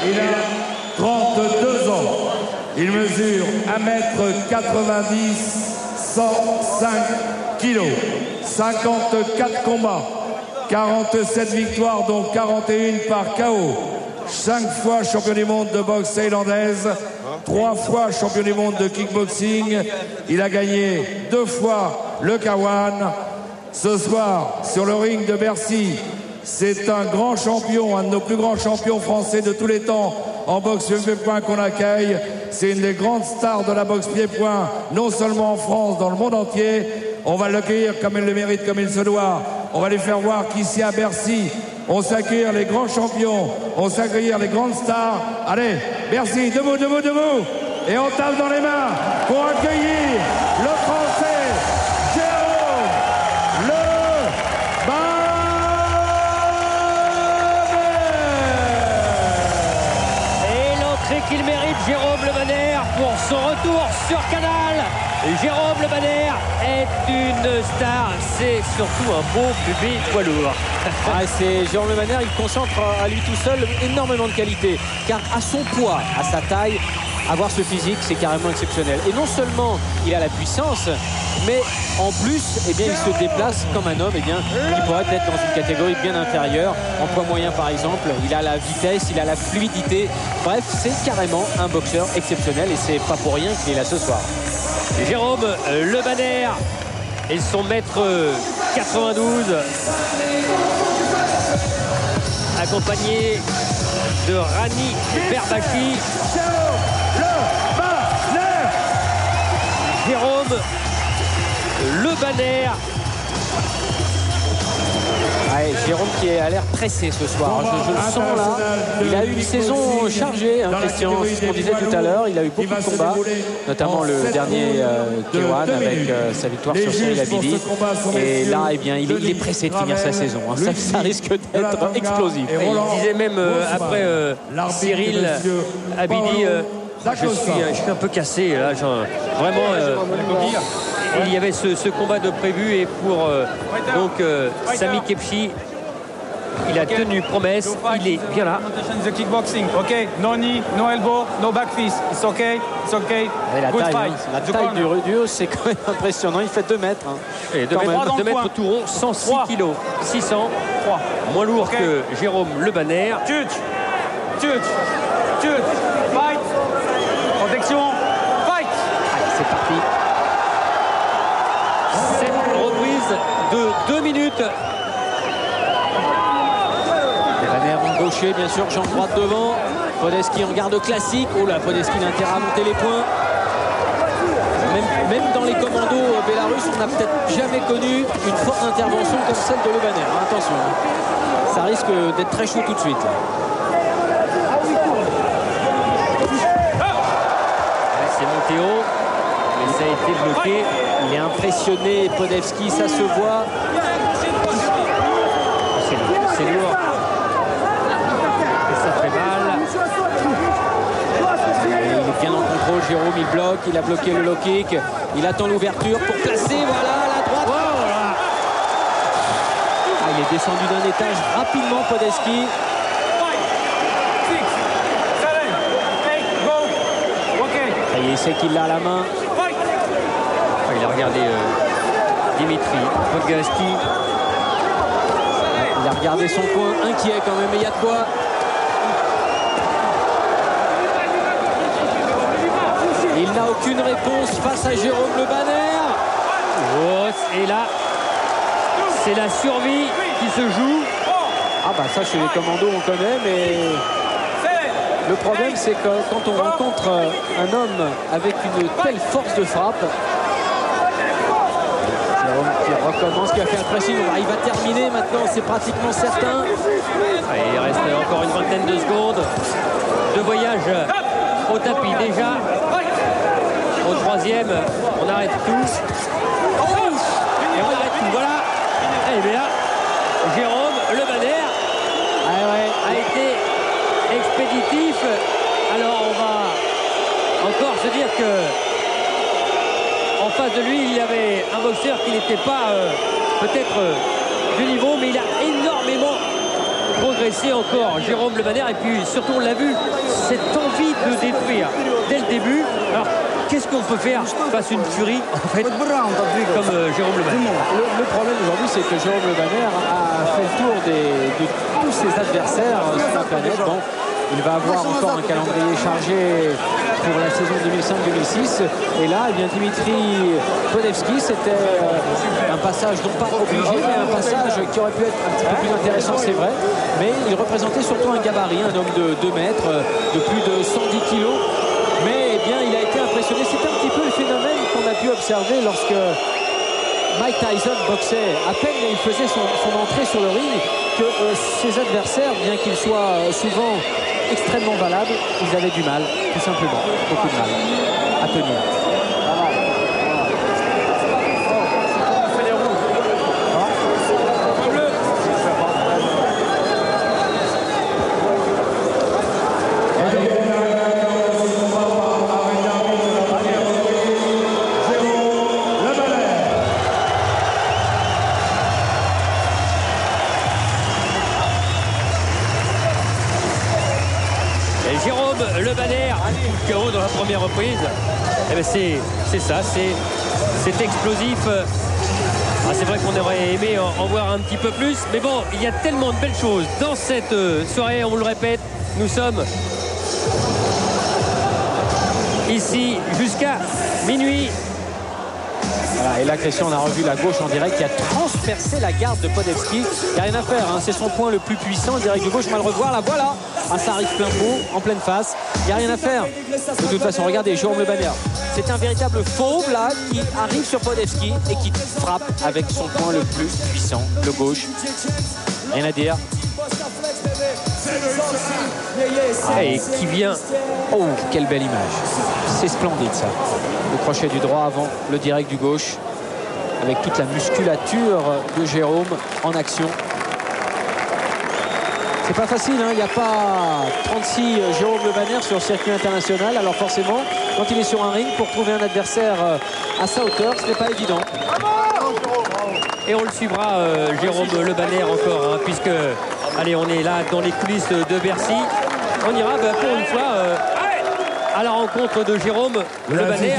Il a 32 ans. Il mesure 1m90, 105 kg. 54 combats, 47 victoires, dont 41 par KO. 5 fois champion du monde de boxe thaïlandaise, 3 fois champion du monde de kickboxing. Il a gagné 2 fois le K1. Ce soir, sur le ring de Bercy, c'est un grand champion, un de nos plus grands champions français de tous les temps en boxe pied-point qu'on accueille. C'est une des grandes stars de la boxe pied-point, non seulement en France, dans le monde entier. On va l'accueillir comme il le mérite, comme il se doit. On va lui faire voir qu'ici à Bercy, on s'accueille les grands champions, on s'accueille les grandes stars. Allez, Bercy, debout, debout, debout. Et on tape dans les mains pour accueillir le Français, Jérôme Le Banner. Et l'entrée qu'il mérite, Jérôme Le Banner, pour son retour sur Canal. Jérôme Le Banner est une star, c'est surtout un beau public poids lourd. C'est Jérôme Le Banner, il concentre à lui tout seul énormément de qualité, car à son poids, à sa taille, avoir ce physique, c'est carrément exceptionnel. Et non seulement il a la puissance, mais en plus, eh bien, il se déplace comme un homme, eh bien, qui pourrait être dans une catégorie bien inférieure, en poids moyen par exemple. Il a la vitesse, il a la fluidité. Bref, c'est carrément un boxeur exceptionnel et c'est pas pour rien qu'il est là ce soir. Jérôme Le Banner et son mètre 92, accompagné de Rani Berbachi. Jérôme Le Banner. Ouais, Jérôme qui a l'air pressé ce soir, je le sens là. Il a eu une saison chargée, hein, Christian, c'est ce qu'on disait tout à l'heure. Il a eu beaucoup de combats, notamment le dernier K1 avec sa victoire sur Cyril Abidi. Et là, eh bien, il est pressé de finir sa saison. Hein. Ça risque d'être explosif. Et il disait même après Cyril Abidi, je suis un peu cassé là, vraiment. Il y avait ce combat de prévu et pour Sami Kepchi, il a tenu promesse, il est bien là. The kickboxing, okay? No knee, no elbow, no back fist. It's okay, it's okay. Good fight. La taille du Rudio, c'est quand même impressionnant. Il fait 2 mètres. Hein. Et 2 mètres tout rond, 106 kg. 600, moins lourd que Jérôme Le Banner. Fight. Protection. Fight. Allez, c'est parti. 7 reprises de 2 minutes. Gaucher, bien sûr, jambe droite devant. Podeski en garde classique. Oh là, Podeski n'a intérêt à monter les points. Même dans les commandos bélarusses, on n'a peut-être jamais connu une forte intervention comme celle de Le Banner. Attention, ça risque d'être très chaud tout de suite. C'est monté haut, mais ça a été bloqué. Il est impressionné, Podevski, ça se voit. C'est lourd. Il est bien en contrôle, Jérôme, il bloque, il a bloqué le low kick, il attend l'ouverture pour placer, voilà, la droite. Il est descendu d'un étage rapidement, Podeski. Il sait qu'il l'a à la main. Il a regardé Dimitri Podgaski. Il a regardé son coin, inquiet quand même, mais il y a de quoi. Il n'a aucune réponse face à Jérôme Le Banner. Et là, c'est la survie qui se joue. Ah bah ça, chez les commandos, on connaît, mais le problème, c'est que quand on rencontre un homme avec une telle force de frappe, Jérôme qui recommence, qui a fait un pressing, il va terminer maintenant, c'est pratiquement certain. Il reste encore une vingtaine de secondes de voyage au tapis déjà. Au troisième, on arrête tout. Et on arrête tout, voilà. Et bien là, Jérôme Le Banner a été expéditif. Alors on va encore se dire que en face de lui, il y avait un boxeur qui n'était pas peut-être du niveau, mais il a énormément progresser encore Jérôme Le Banner. Et puis surtout, on l'a vu, cette envie de détruire dès le début. Alors, qu'est-ce qu'on peut faire face à une furie, en fait, comme Jérôme Le Banner? Le problème aujourd'hui, c'est que Jérôme Le Banner a fait le tour de tous ses adversaires sur la planète. Bon, il va avoir encore un calendrier chargé pour la saison 2005-2006. Et là, eh bien, Dimitri Podevski, c'était un passage non pas obligé, mais un passage qui aurait pu être un petit peu plus intéressant, c'est vrai. Mais il représentait surtout un gabarit, un homme de 2 mètres, de plus de 110 kilos. Mais eh bien, il a été impressionné. C'est un petit peu le phénomène qu'on a pu observer lorsque Mike Tyson boxait. À peine il faisait son entrée sur le ring que ses adversaires, bien qu'ils soient souvent extrêmement valables, ils avaient du mal, tout simplement, beaucoup de mal à tenir. Jérôme Le Banner, KO dans la première reprise. Eh ben c'est ça, c'est explosif. Ah, c'est vrai qu'on aurait aimé en voir un petit peu plus, mais bon, il y a tellement de belles choses dans cette soirée. On vous le répète, nous sommes ici jusqu'à minuit. Voilà, et là, Christian, on a revu la gauche en direct qui a transpercé la garde de Podevski. Il n'y a rien à faire, hein. C'est son point le plus puissant, direct de gauche. On va le revoir là, voilà. Ah, ça arrive plein pot, en pleine face. Il n'y a rien à faire. De toute façon, regardez, Jérôme Le Banner. C'est un véritable fauve là qui arrive sur Podevski et qui frappe avec son point le plus puissant, le gauche. Rien à dire. Et qui vient. Oh, quelle belle image. C'est splendide ça. Le crochet du droit avant le direct du gauche. Avec toute la musculature de Jérôme en action. C'est pas facile, hein. Il n'y a pas 36 Jérôme Le Banner sur le circuit international. Alors forcément, quand il est sur un ring, pour trouver un adversaire à sa hauteur, ce n'est pas évident. Et on le suivra, Jérôme Le Banner encore, hein, puisque, allez, on est là dans les coulisses de Bercy. On ira pour une fois à la rencontre de Jérôme Le Banner.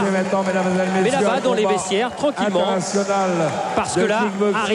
Mais là-bas, dans les vestiaires, tranquillement. Parce que là, arrive